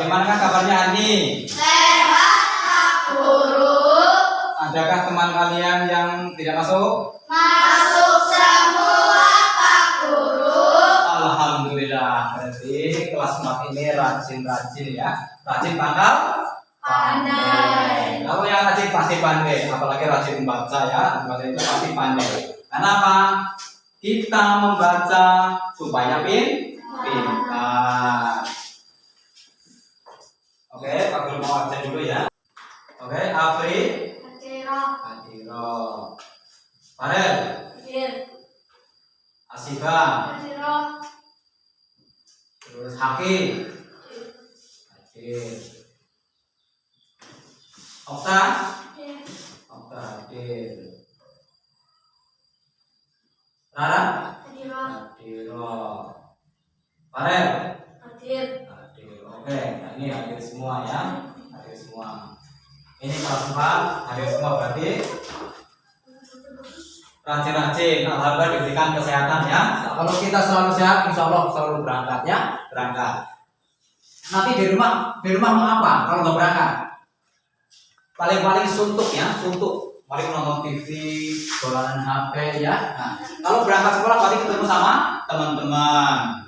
Bagaimana kabarnya Ani? Sehat, Pak Guru. Adakah teman kalian yang tidak masuk? Masuk semua, Pak Guru. Alhamdulillah. Berarti kelas 4 ini rajin-rajin ya. Rajin pangkal? Pandai. Kalau yang rajin pasti pandai, apalagi rajin membaca ya. Membaca itu pasti pandai. Kenapa? Kita membaca supaya pintar. Oke, Pak Guru mau absen dulu ya. Oke, Afri, Adiro, Farel, Asifa, terus Haki, Hadir, Okta, Hadir, Rara, Adiro, Farel, Hadir. Oke, nah ini hadir semua ya, hadir semua. Ini kelas 4, hadir semua berarti rajin-rajin. Alhamdulillah diberikan kesehatan ya. Kalau kita selalu sehat, insya Allah selalu berangkat ya, berangkat. Nanti di rumah mau apa? Kalau nggak berangkat, paling suntuk ya, suntuk. Paling nonton TV, dolanan HP ya. Nah, kalau berangkat sekolah paling ketemu sama teman-teman.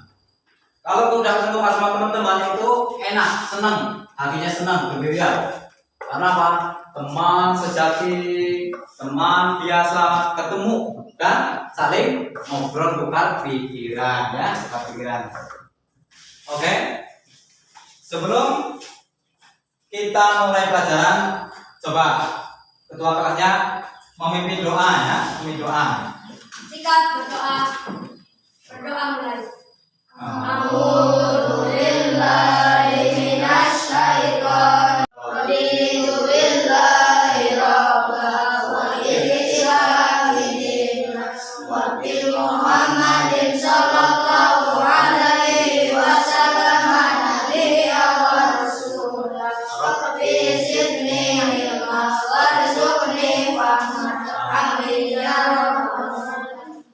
Kalau udah ketemu sama teman-teman itu enak, senang, hatinya senang, gembira. Karena apa? Teman sejati, teman biasa ketemu dan saling ngobrol tukar pikiran ya, tukar pikiran. Oke. Sebelum kita mulai pelajaran, coba ketua kelasnya memimpin doa ya, memimpin doa. Sikat berdoa. Berdoa mulai.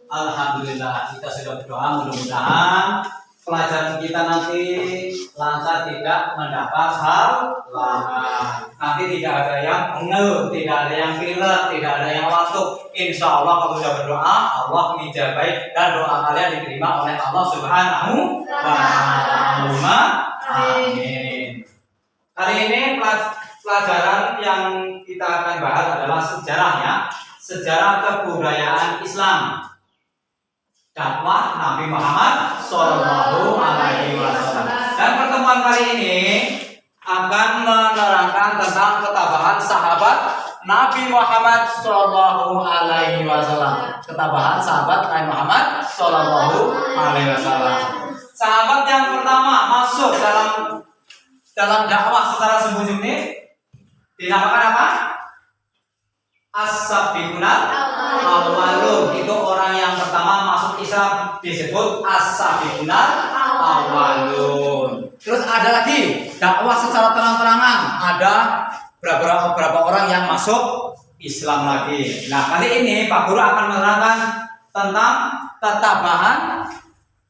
Alhamdulillah kita sudah berdoa, mudah-mudahan pelajaran kita nanti lancar, tidak mendapat halangan. Nanti tidak ada yang ngel, tidak ada yang pilek, tidak ada yang watuk. Insya Allah kalau sudah berdoa, Allah mengijabai dan doa kalian diterima oleh Allah Subhanahu wa Ta'ala. Amin. Hari ini pelajaran yang kita akan bahas adalah sejarahnya, sejarah kebudayaan Islam. Dakwah Nabi Muhammad Sallallahu Alaihi Wasallam. Dan pertemuan kali ini akan menerangkan tentang ketabahan sahabat Nabi Muhammad Sallallahu Alaihi Wasallam. Ketabahan sahabat Nabi Muhammad Sallallahu Alaihi Wasallam. Sahabat yang pertama masuk dalam dakwah secara sembunyi dinamakan apa? As-sabiqunal awwalun. Itu orang yang pertama masuk Islam disebut as-sabiqunal awwalun. Terus ada lagi dakwah secara terang-terangan, ada beberapa orang yang masuk Islam lagi. Nah, kali ini Pak Guru akan menerangkan tentang ketabahan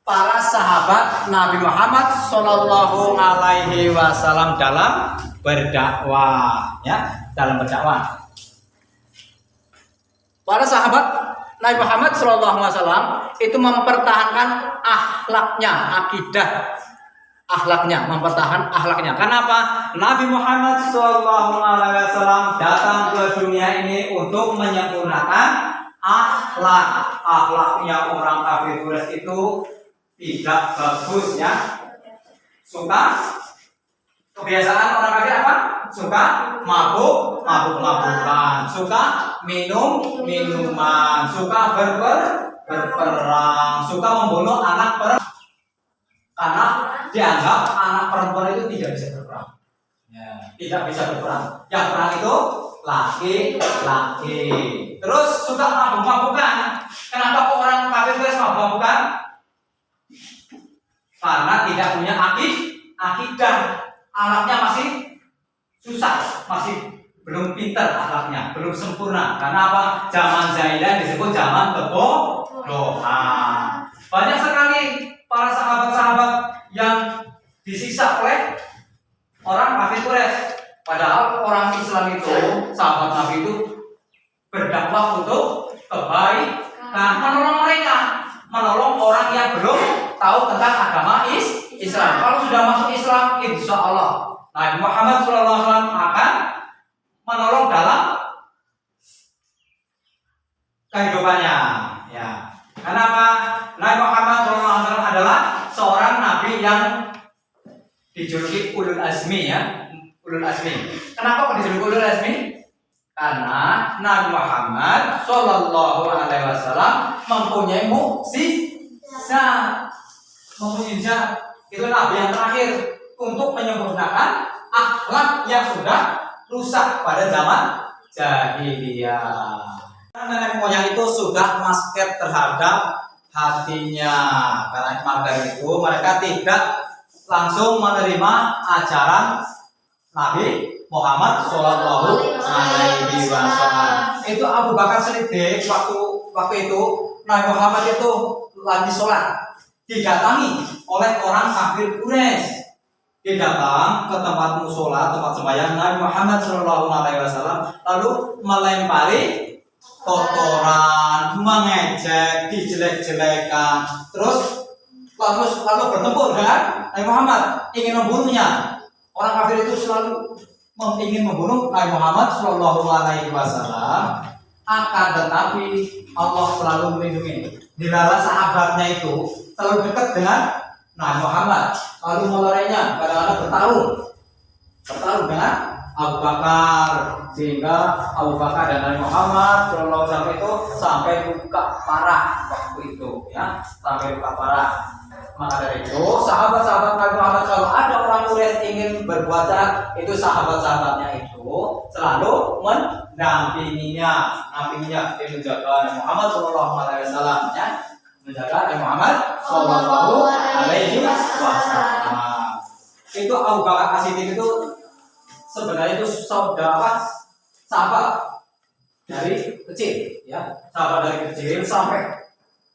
para sahabat Nabi Muhammad Sallallahu Alaihi Wasallam dalam berdakwah ya, dalam berdakwah. Para sahabat Nabi Muhammad SAW itu mempertahankan akhlaknya, akidah akhlaknya, mempertahankan akhlaknya. Kenapa? Nabi Muhammad SAW datang ke dunia ini untuk menyempurnakan akhlak. Akhlaknya orang kafir Quraisy itu tidak bagus ya. Suka kebiasaan orang kafir apa? Suka mabuk-mabukan, suka minuman, suka berperang, suka membunuh anak perempuan. Karena dianggap anak perempuan itu tidak bisa berperang. Ya, tidak bisa berperang. Yang perang itu laki-laki. Terus suka mabuk-mabukan. Kenapa kok orang kafir terus mabuk-mabukan? Karena tidak punya akidah. Akhlaknya masih susah, masih belum pintar akhlaknya, belum sempurna. Karena apa? Zaman jahiliyah disebut zaman kebodohan. Banyak sekali para sahabat-sahabat yang disiksa oleh Nabi itu berdakwah untuk kebaikan, menolong mereka, menolong orang yang belum tahu tentang agama Islam. Kalau sudah masuk Islam, insya Allah Nabi Muhammad SAW akan menolong dalam kehidupannya. Ya, kenapa? Nabi Muhammad SAW adalah seorang nabi yang dijuluki ulul azmi, ya, ulul azmi. Kenapa kok dijuluki ulul azmi? Karena Nabi Muhammad Shallallahu Alaihi Wasallam mempunyai mukjizat, itu nabi yang terakhir untuk menyempurnakan akhlak yang sudah rusak pada zaman jahiliyah. Nenek moyang itu sudah masket terhadap hatinya. Karena maka itu mereka tidak langsung menerima ajaran Nabi Muhammad Shallallahu Alaihi Wasallam. Itu Abu Bakar Siddiq waktu itu Nabi Muhammad itu lagi sholat, didatangi oleh orang kafir Quraisy. Dia datang ke tempat musola, tempat sembahyang Nabi Muhammad Shallallahu Alaihi Wasallam, lalu melempari kotoran, mengejek, dijelek-jelekan, terus lalu bertempur dengan Nabi Muhammad, ingin membunuhnya. Orang kafir itu selalu ingin membunuh Nabi Muhammad Shallallahu Alaihi Wasallam. Akan tetapi Allah selalu melindungi. Dilala sahabatnya itu selalu dekat dengan Nabi Muhammad, lalu melorainya, kadang-kadang bertarung dengan Abu Bakar, sehingga Abu Bakar dan Nabi Muhammad Shallallahu Alaihi Wasallam itu sampai luka parah waktu itu, ya, sampai luka parah. Maka dari itu sahabat-sahabat Nabi Muhammad, kalau ada orang Quraisy ingin berbuat jahat, itu sahabat-sahabatnya itu selalu mendampinginya, dia menjaga Nabi Muhammad Shallallahu Alaihi Wasallam, ya, menjaga Nabi Muhammad Shallallahu Alaihi Wasallam. Itu Abu Bakar As-Siddiq itu sebenarnya itu sahabat dari kecil, ya, sahabat dari kecil sampai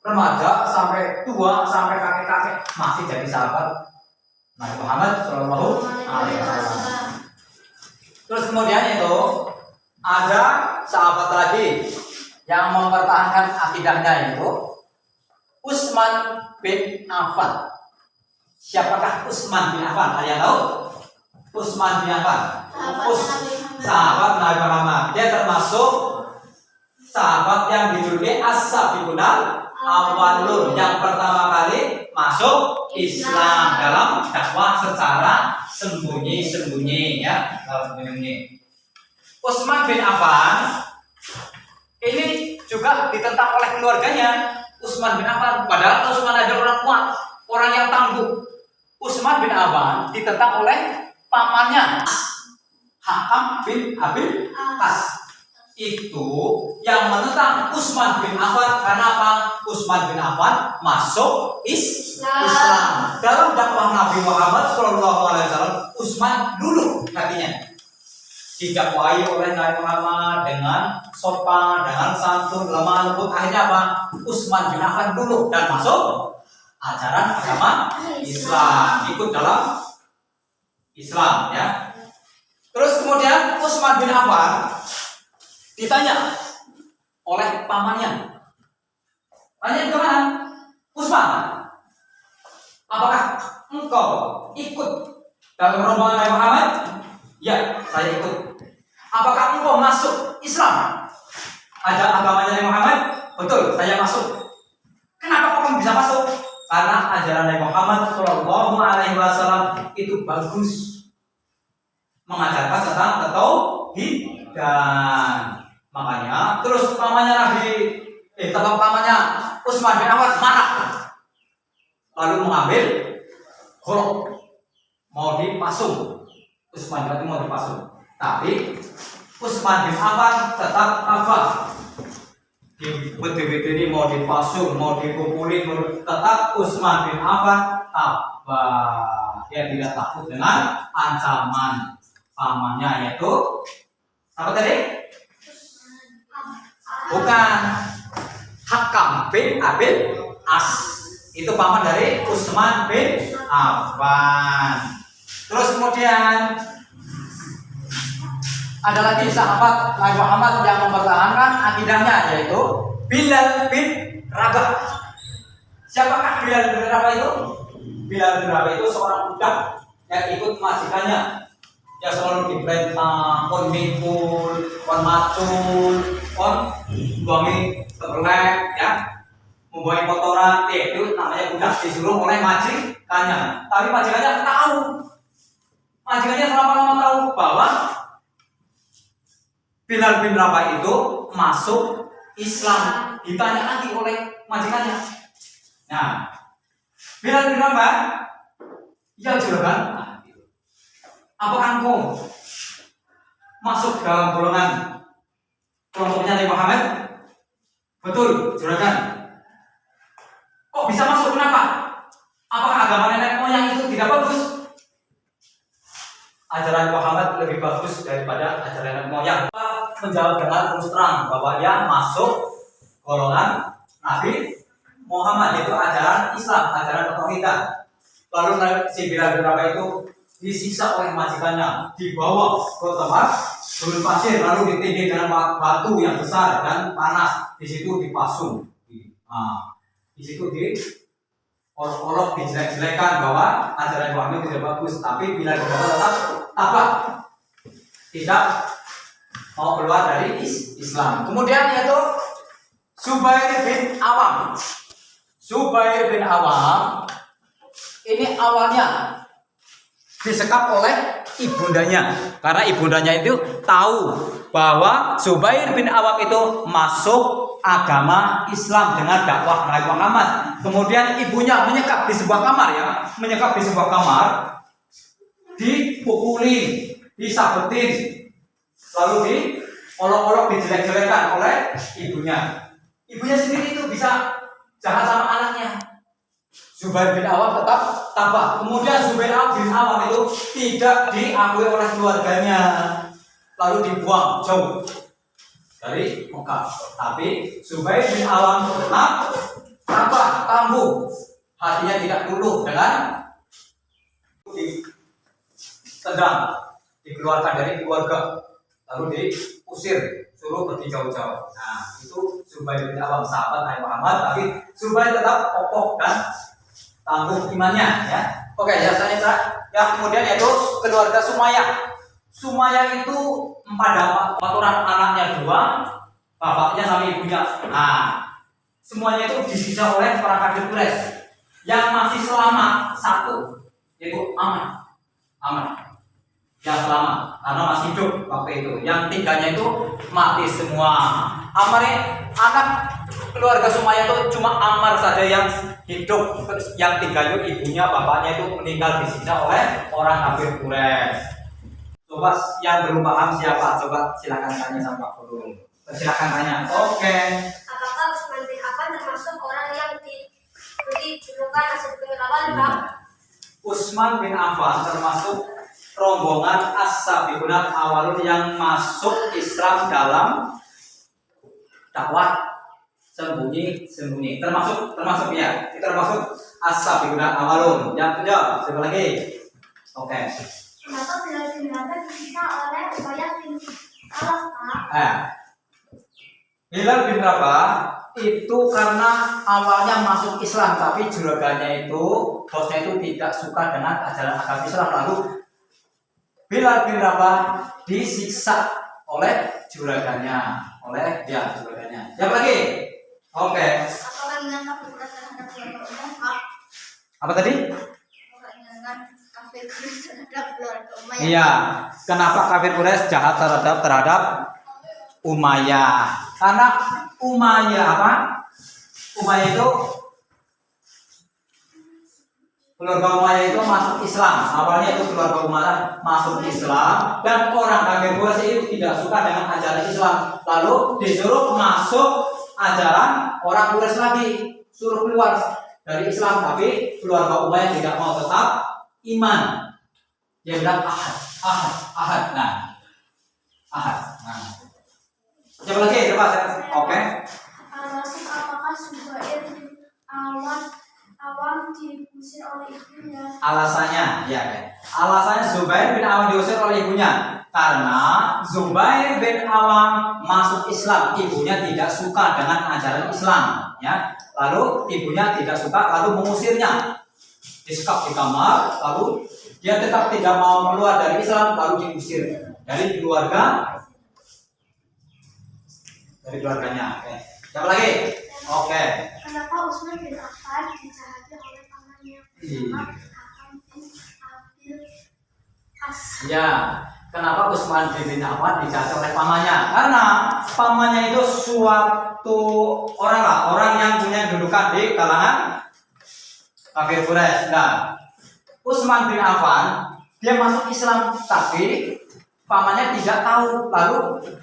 remaja, sampai tua, sampai kakek-kakek masih jadi sahabat Nabi Muhammad Shallallahu Alaihi Wasallam. Terus kemudian itu ada sahabat lagi yang mempertahankan akidahnya, itu Utsman bin Affan. Siapakah Utsman bin Affan? Ada yang tahu? Utsman bin Affan, sahabat Nabi Muhammad. Dia termasuk sahabat yang dijuluki as-sabiqunal awwalun, yang pertama kali masuk Islam dalam dakwah secara sembunyi-sembunyi, ya, dalam sembunyi-sembunyi. Utsman bin Affan ini juga ditentang oleh keluarganya. Utsman bin Affan, padahal Utsman adalah orang kuat, orang yang tangguh. Utsman bin Affan ditentang oleh pamannya, Hakam bin Abil As. Itu yang menentang Utsman bin Affan. Karena apa? Utsman bin Affan masuk Islam. Dalam dakwah Nabi Muhammad SAW, Utsman dulu kakinya didakwahi oleh Nabi Muhammad dengan sopan, dengan santun, lemah lembut. Akhirnya apa? Utsman bin Affan dulu dan masuk ajaran agama Islam, ikut dalam Islam, ya. Terus kemudian Utsman bin Affan ditanya oleh pamannya. Tanya kemana? Utsman, apakah engkau ikut dalam rombongan Nabi Muhammad? Ya, saya ikut. Apakah engkau masuk Islam? Ada agamanya Nabi Muhammad? Betul, saya masuk. Kenapa kau bisa masuk? Karena ajaran Nabi Muhammad Shallallahu Alaihi Wasallam itu bagus, mengajarkan tentang tauhid. Dan makanya terus pamannya Utsman bin Affan marah, lalu mengambil golok mau dipasung. Utsman bin Affan mau dipasung, tapi Utsman bin Affan tetap apa? Betul-betul ini mau dipasung, mau dikumpulin, tetap Utsman bin Affan apa? Dia tidak takut dengan ancaman pamannya, yaitu apa tadi? Bukan, Hakam bin Abil As. Itu paman dari Utsman bin Affan. Terus kemudian Ada lagi sahabat Nabi Muhammad yang mempertahankan akidahnya, yaitu Bilal bin Rabah. Siapakah Bilal bin Rabah itu? Bilal bin Rabah itu seorang budak yang ikut majikannya, yang selalu diperintah kon mikul, kon macul, kon buangi terlek, ya, membuang kotoran. Itu namanya budak, disuruh oleh majikannya. Tapi majikannya tahu, majikannya selama-lama tahu bahwa Bilal bin Rabah itu masuk Islam. Ditanya lagi oleh majikannya. Nah, Bilal bin Rabah, ya juragan, apakah engkau masuk dalam golongan kelompoknya Nabi Muhammad? Betul, juragan. Kok bisa masuk? Kenapa? Apakah agama nenek moyang itu tidak bagus? Ajaran Muhammad lebih bagus daripada ajaran nenek moyang. Menjawab dengan terus terang bahwa dia masuk golongan Nabi Muhammad, yaitu ajaran Islam, ajaran ketauhidan. Lalu si Bilal bin Rabah itu disiksa oleh majikannya, dibawa ke tempat gurun pasir, lalu ditindih dengan batu yang besar dan panas. Di situ dipasung. Nah, di situ olok-olok dijelek-jelekan bahwa ajaran Muhammad tidak bagus. Tapi Bilal bin Rabah tetap tabah, tidak mau keluar dari Islam. Kemudian yaitu Zubair bin Awam. Zubair bin Awam ini awalnya disekap oleh ibundanya, karena ibundanya itu tahu bahwa Zubair bin Awam itu masuk agama Islam dengan dakwah Nabi Muhammad. Kemudian ibunya menyekap di sebuah kamar, ya, menyekap di sebuah kamar, dipukuli, disabetin, lalu diolok-olok, dijelek-jelekan oleh ibunya. Ibunya sendiri itu bisa jahat sama anaknya. Zubair bin Awam tetap tabah. Kemudian Zubair bin Awam itu tidak diakui oleh keluarganya, lalu dibuang jauh dari Mekah. Tapi Zubair bin Awam tetap tabah, tangguh, hatinya tidak luluh dengan ditendang, dikeluarkan dari keluarga, lalu diusir, suruh pergi jauh-jauh. Nah, itu Zubair bin Awam, sahabat Nabi Muhammad, tapi Zubair tetap kokoh dan tangguh imannya, ya. Oke, ya selanjutnya, ya, kemudian yaitu keluarga Sumayyah. Sumayyah itu 4 orang, anaknya 2, bapaknya sama ibunya. Nah, semuanya itu disiksa oleh para kafir Quraisy. Yang masih selamat 1, yaitu Amr, yang selamat karena masih hidup waktu itu. Yang 3-nya itu mati semua. Amr, anak keluarga Sumayyah itu cuma Ammar saja yang hidup. Yang 3-nya ibunya, bapaknya itu meninggal disiksa oleh orang kafir Quraisy. Coba yang belum paham siapa? Coba silakan tanya sama Pak Guru. Silakan tanya. Oke. Apakah Utsman bin Affan termasuk orang yang diberi julukan Asadul Awal, Pak? Utsman bin Affan termasuk rombongan as-sabiqunal awalun yang masuk Islam dalam dakwah sembunyi. Termasuk ya. Itu termasuk as-sabiqunal awalun. Yang kedua, siapa lagi? Oke. Kenapa Bilal bin Rabah disiksa oleh Umayyah bin Khalaf, Pak? Bilal bin Rabah itu karena awalnya masuk Islam, tapi juragannya itu, bosnya itu tidak suka dengan ajaran agama Islam. Lalu Bilal bin Rabah disiksa oleh juragannya. Siapa lagi? Oke. Apakah dengan kafir Quraisy terhadap keluarga Umayyah, Pak? Apa tadi? Apakah dengan kafir Quraisy terhadap keluarga Umayyah? Iya. Kenapa kafir Quraisy jahat terhadap Umayyah? Karena Umayyah apa? Umayyah itu, keluarga Umayyah itu masuk Islam. Awalnya itu keluarga Umayyah masuk Islam, dan orang kafir Quraisy itu tidak suka dengan ajaran Islam. Lalu disuruh masuk ajaran orang Quraisy lagi, suruh keluar dari Islam. Tapi keluarga Umayyah tidak mau, tetap iman. Dia bilang ahad. Nah. Coba lagi, Oke. Apakah Zubair bin Awam diusir oleh ibunya? Alasannya Zubair bin Awam diusir oleh ibunya. Karena Zubair bin Awam masuk Islam, ibunya tidak suka dengan ajaran Islam, ya. Lalu ibunya tidak suka, lalu mengusirnya, disekap di kamar, lalu dia tetap tidak mau keluar dari Islam, lalu diusir dari keluarganya. Oke. Siapa lagi? Oke. Kenapa Utsman bin Affan dijahati oleh pamannya? Hakam bin Abil As. Ya, kenapa Utsman bin Affan dijahati oleh pamannya? Karena pamannya itu suatu orang yang punya kedudukan di kalangan kafir Quraisy. Nah, Utsman bin Affan dia masuk Islam, tapi pamannya tidak tahu. Lalu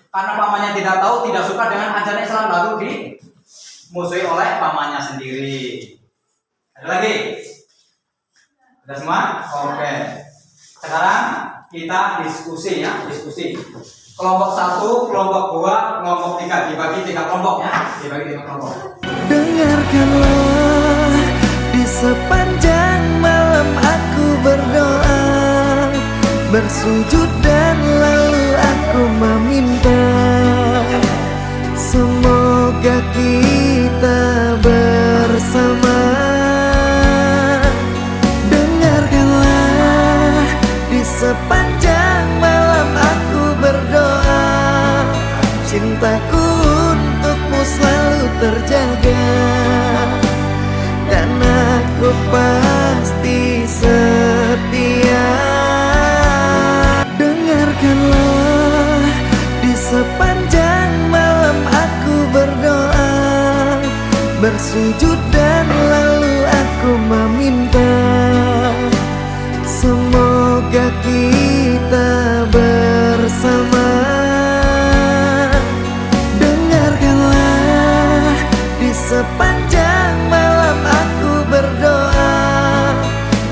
karena pamannya tidak tahu, tidak suka dengan ajaran Islam, lalu dimusuhi oleh pamannya sendiri. Ada lagi? Ada semua? Oke. Sekarang kita diskusi ya, diskusi. Kelompok 1, kelompok 2, kelompok 3, dibagi 3 kelompok ya, dibagi 3 kelompok. Dengarkanlah di sepanjang malam aku berdoa, bersujud dan lalu aku meminta, semoga kita bersama. Dengarkanlah di sepanjang malam aku berdoa, cintaku untukmu selalu terjaga, dan aku pasti setia. Dengarkanlah di sepanjang malam aku berdoa, bersujud dan lalu aku meminta, semoga kita bersama. Dengarkanlah di sepanjang malam aku berdoa,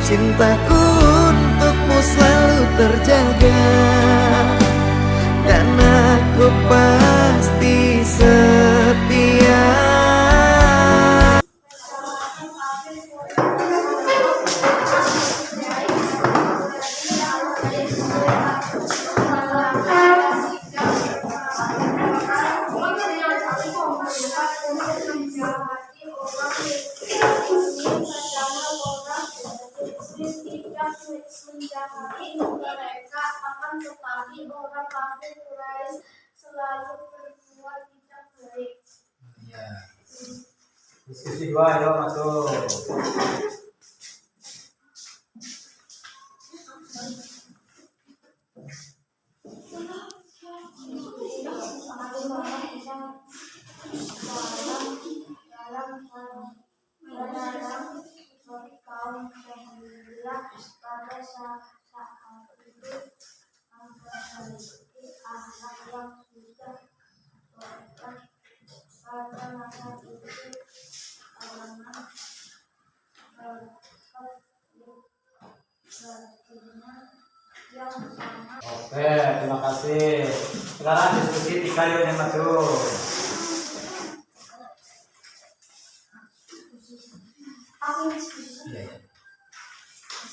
cintaku untukmu selalu terjaga, dan aku pasti setia. Menjahati mereka, akan tetapi orang kafir Quraisy selalu berbuat tidak baik. Ya. Diskusi 2, ayo masuk. Kaum Jahiliyah pada saat itu memperbaiki anak yang sudah beriman. Pada masa itu kalangan yang sama. Oke, terima kasih. Sekarang diskusi 3 yuk yang masuk.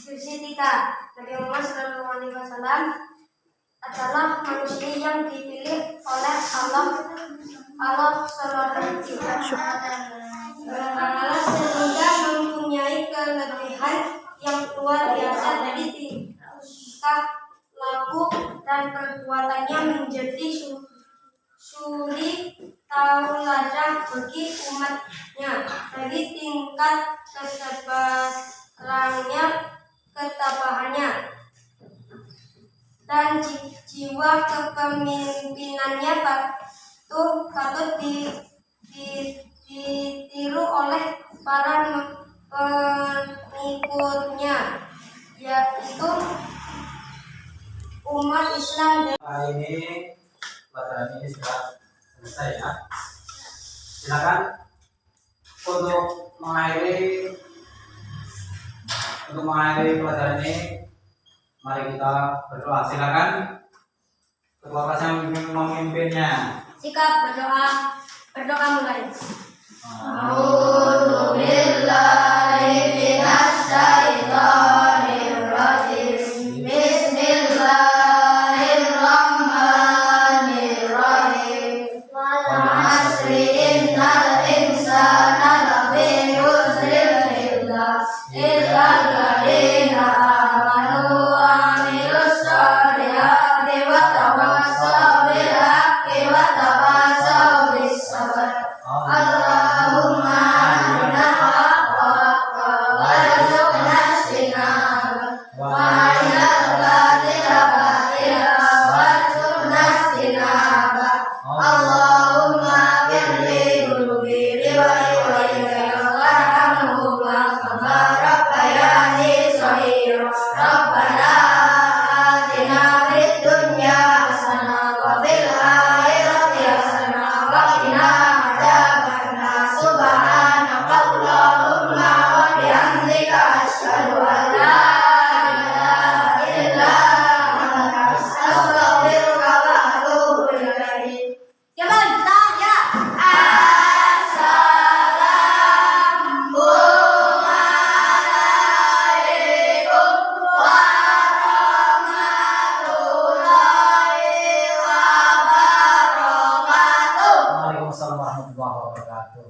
Diskusi 3. Nabi Muhammad SAW adalah manusia yang dipilih oleh Allah Subhanahu wa sehingga mempunyai kelebihan yang luar biasa dari tingkah laku dan perbuatannya, menjadi suri tauladan bagi umatnya. Dari tingkat kesabarannya, ketabahannya, dan jiwa kepemimpinannya patut ditiru oleh para pengikutnya, yaitu umat Islam. Hari ini pelajaran ini sudah selesai ya. Silakan untuk mengakhiri pelajaran ini, mari kita berdoa. Silakan ketua kelas yang memimpinnya. Sikap berdoa mulai. A'udzu billahi minasy syaithanir rajim. Bismillahirrahmanirrahim. Rabbana atina fid dunya hasanah wa fil akhirati hasanah wa qina adzabannar. Subhanaka Allahumma wa bihamdika asyhadu an la ilaha illa anta astaghfiruka wa atubu ilaik. Ya Bang, kita ya. Assalamualaikum warahmatullahi wabarakatuh. Waalaikumsalam warahmatullahi wabarakatuh.